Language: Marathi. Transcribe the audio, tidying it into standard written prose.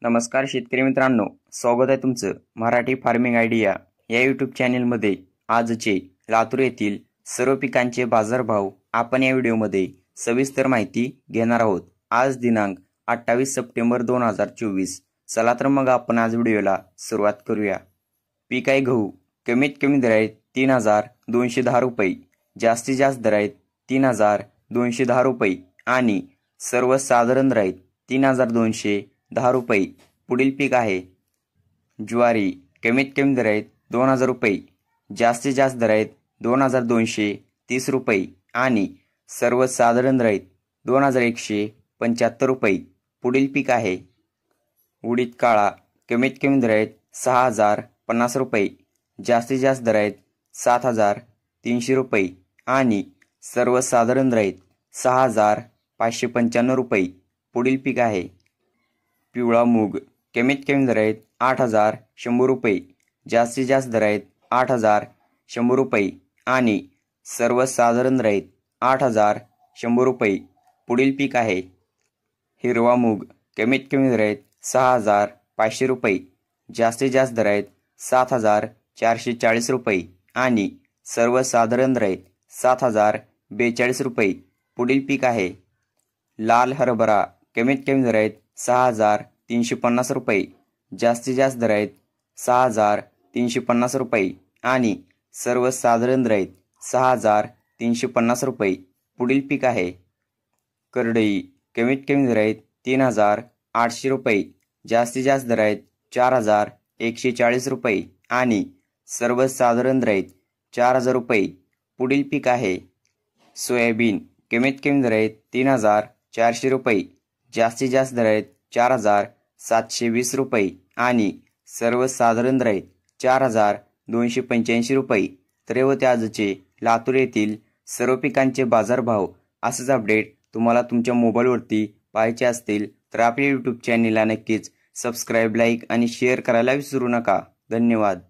नमस्कार शेतकरी मित्रांनो, स्वागत आहे तुमचं मराठी फार्मिंग आयडिया या यूट्यूब चॅनलमध्ये। आजचे लातूर येथील सर्व पिकांचे बाजारभाव आपण या व्हिडिओमध्ये सविस्तर माहिती घेणार आहोत। आज दिनांक 28 सप्टेंबर 2024। चला तर मग आपण आज व्हिडिओला सुरुवात करूया। पीक आहे गहू, कमीत कमी दर आहेत 3210 रुपये, जास्तीत जास्त दर आहेत 3210 रुपये आणि सर्वसाधारण दर आहेत 3210 रुपये। पुढील पीक आहे ज्वारी, कमीत कमी दर आहेत 2000 रुपये, जास्तीत जास्त दर आहेत 2230 रुपये आणि सर्वसाधारण दर आहेत 2175 रुपये। पुढील पीक आहे उडीद काळा, कमीत कमी दर आहेत 6050 रुपये, जास्तीत जास्त दर आहेत 7300 रुपये आणि सर्वसाधारण दर आहेत 6595 रुपये। पुढील पीक आहे पिवळा मूग, कमीत कमी दर आहेत 8100 रुपये, जास्तीत जास्त दर आहेत 8100 रुपये आणि सर्वसाधारण दर आहेत 8100 रुपये। पुढील पीक आहे हिरवा मूग, कमीत कमी दर आहेत 6500 रुपये, जास्तीत जास्त दर आहेत 7440 रुपये आणि सर्वसाधारण दर आहेत 7042 रुपये। पुढील पीक आहे लाल हरभरा, कमीत कमी दर आहेत 6350 रुपये, जास्तीत जास्त दर आहेत 6350 रुपये आणि सर्वसाधारण दर आहेत 6350 रुपये। पुढील पीक आहे करडई, कमीत कमी दर आहेत 3800 रुपये, जास्तीत जास्त दर आहेत 4140 रुपये आणि सर्वसाधारण दर आहेत 4000 रुपये। पुढील पीक आहे सोयाबीन, कमीत कमी दर आहेत 3400 रुपये, जास्तीत जास्त दर आहेत 4720 रुपये आणि सर्वसाधारण दर आहेत 4285 रुपये। तर हे होते आजचे लातूर येथील सर्व पिकांचे बाजारभाव। असेच अपडेट तुम्हाला तुमच्या मोबाईलवरती पाहायचे असतील तर आपल्या यूट्यूब चॅनलला नक्कीच सबस्क्राईब, लाईक आणि शेअर करायला विसरू नका। धन्यवाद।